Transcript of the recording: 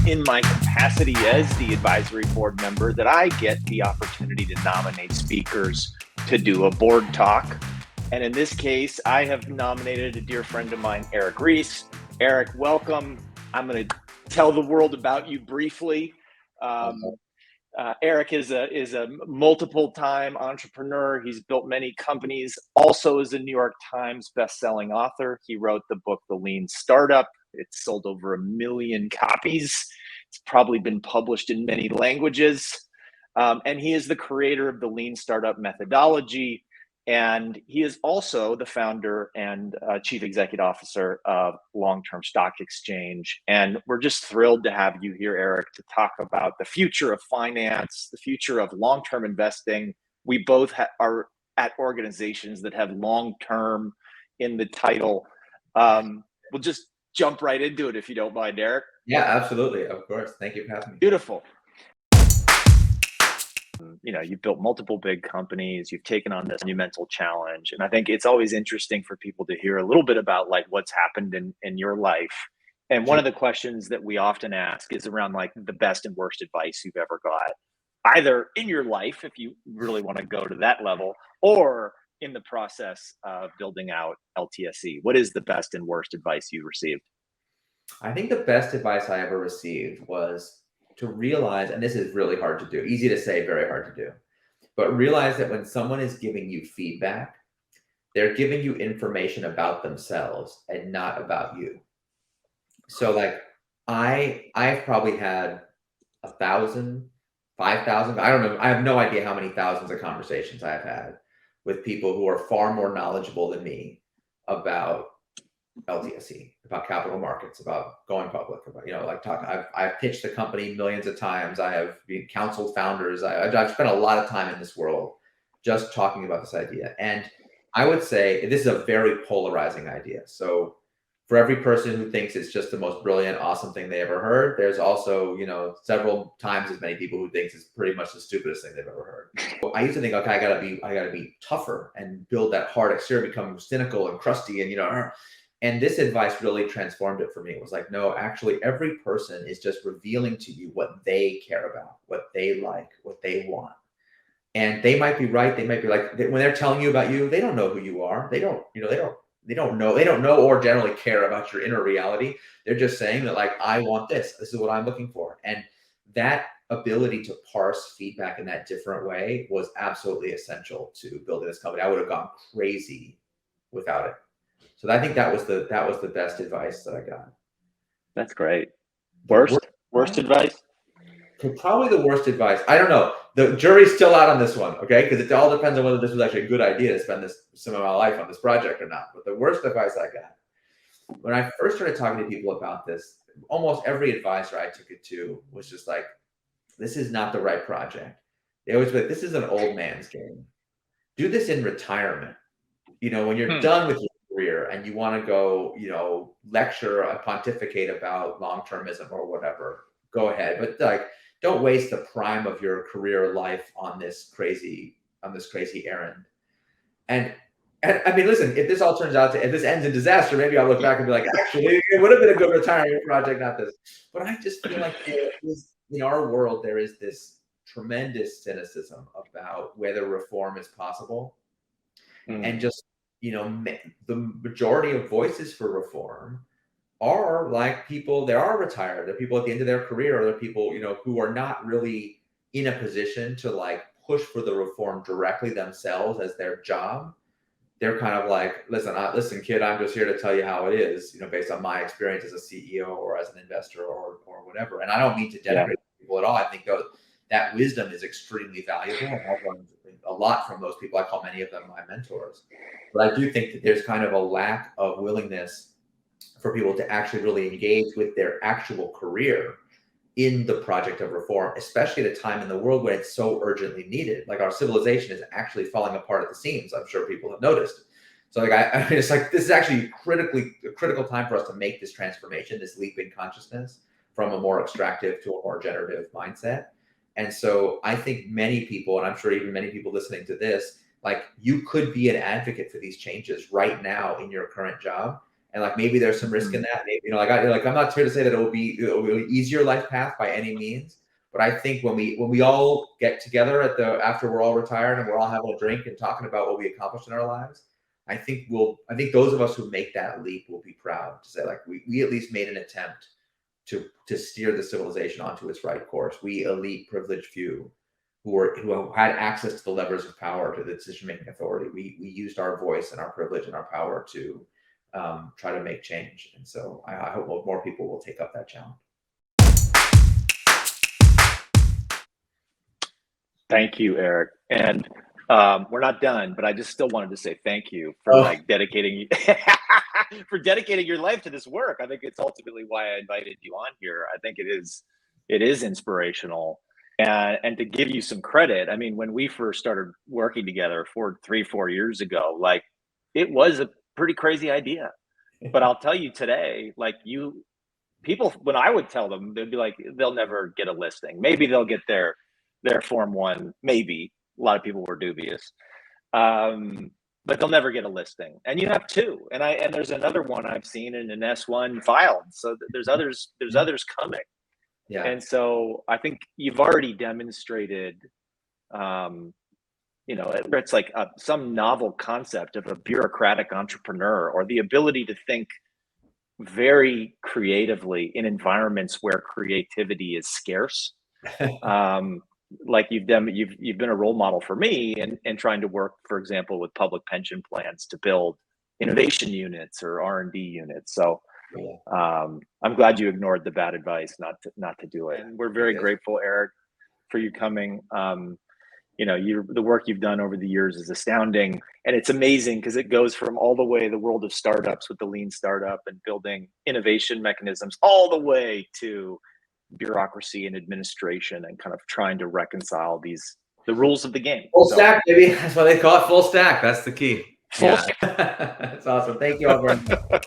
in my capacity as the advisory board member that I get the opportunity to nominate speakers to do a board talk. And in this case, I have nominated a dear friend of mine, Eric Ries. Eric, welcome. I'm going to tell the world about you briefly. Eric is a multiple-time entrepreneur. He's built many companies, also is a New York Times bestselling author. He wrote the book, The Lean Startup. It's sold over 1 million copies. It's probably been published in many languages. And he is the creator of the Lean Startup methodology. And he is also the founder and chief executive officer of Long-Term Stock Exchange. And we're just thrilled to have you here, Eric, to talk about the future of finance, the future of long-term investing. We both are at organizations that have long-term in the title. We'll just jump right into it if you don't mind, Eric. Yeah, absolutely. Of course. Thank you for having me. Beautiful. You know, you've built multiple big companies, you've taken on this monumental challenge. And I think it's always interesting for people to hear a little bit about like what's happened in your life. And one of the questions that we often ask is around like the best and worst advice you've ever got, either in your life, if you really want to go to that level, or in the process of building out LTSE. What is the best and worst advice you received? I think the best advice I ever received was to realize, and this is really hard to do, easy to say, very hard to do, but realize that when someone is giving you feedback, they're giving you information about themselves and not about you. So like I've probably had 1,000, 5,000, I don't know, I have no idea how many thousands of conversations I've had with people who are far more knowledgeable than me about LTSE, about capital markets, about going public, about, you know, like I've pitched the company millions of times. I have counseled founders. I've spent a lot of time in this world just talking about this idea. And I would say this is a very polarizing idea. So for every person who thinks it's just the most brilliant, awesome thing they ever heard, there's also, you know, several times as many people who thinks it's pretty much the stupidest thing they've ever heard. So I used to think, okay, I gotta be tougher and build that hard exterior, become cynical and crusty, and, you know, and this advice really transformed it for me. It was like, no, actually every person is just revealing to you what they care about, what they like, what they want. And they might be right. They might be like, when they're telling you about you, they don't know who you are. They don't know or generally care about your inner reality. They're just saying that like, I want this. This is what I'm looking for. And that ability to parse feedback in that different way was absolutely essential to building this company. I would have gone crazy without it. So I think that was the best advice that I got. That's great. Worst advice? Probably the worst advice. I don't know. The jury's still out on this one, okay? Because it all depends on whether this was actually a good idea to spend some of my life on this project or not. But the worst advice I got, when I first started talking to people about this, almost every advisor I took it to was just like, this is not the right project. They always be like, this is an old man's game. Do this in retirement. You know, when you're done with your career and you want to go, you know, lecture and pontificate about long-termism or whatever, go ahead. But like, don't waste the prime of your career life on this crazy errand. And I mean, listen, if this all turns out if this ends in disaster, maybe I'll look back and be like, actually, it would have been a good retirement project, not this. But I just feel like in our world, there is this tremendous cynicism about whether reform is possible. And just, you know, the majority of voices for reform are like people that are retired. They're people at the end of their career, or they're people, you know, who are not really in a position to like push for the reform directly themselves as their job. They're kind of like, listen, kid, I'm just here to tell you how it is, you know, based on my experience as a CEO or as an investor or whatever. And I don't mean to denigrate people at all. I think that wisdom is extremely valuable. I've learned a lot from those people. I call many of them my mentors. But I do think that there's kind of a lack of willingness for people to actually really engage with their actual career in the project of reform, especially at a time in the world when it's so urgently needed. Like our civilization is actually falling apart at the seams. I'm sure people have noticed. So like, I mean, it's like, this is actually a critical time for us to make this transformation, this leap in consciousness from a more extractive to a more generative mindset. And so I think many people, and I'm sure even many people listening to this, like you could be an advocate for these changes right now in your current job. And like, maybe there's some risk in that. Maybe, you know, I'm not here to say that it will be an easier life path by any means. But I think when we all get together after we're all retired and we're all having a drink and talking about what we accomplished in our lives, I think those of us who make that leap will be proud to say, like, we at least made an attempt to steer the civilization onto its right course. We elite privileged few who had access to the levers of power, to the decision-making authority. We used our voice and our privilege and our power to try to make change. And so I hope more people will take up that challenge. Thank you, Eric. And we're not done, but I just still wanted to say thank you for like dedicating for dedicating your life to this work. I think it's ultimately why I invited you on here. I think it is inspirational. And to give you some credit, I mean, when we first started working together 4 years ago, like, it was a pretty crazy idea. But I'll tell you today, like, people, when I would tell them, they'd be like, they'll never get a listing. Maybe they'll get their Form 1, maybe. A lot of people were dubious. But they'll never get a listing. And you have 2. And there's another one I've seen in an S1 filed. So there's others coming. Yeah. And so I think you've already demonstrated, you know, it's like some novel concept of a bureaucratic entrepreneur, or the ability to think very creatively in environments where creativity is scarce. Like you've been a role model for me in trying to work, for example, with public pension plans to build innovation units or R&D units. So I'm glad you ignored the bad advice not to do it. And we're very grateful, Eric, for you coming. You know, the work you've done over the years is astounding, and it's amazing because it goes from all the way the world of startups with the lean startup and building innovation mechanisms, all the way to bureaucracy and administration and kind of trying to reconcile the rules of the game. Full stack, baby. That's why they call it full stack. That's the key. Full stack. That's awesome. Thank you all very much.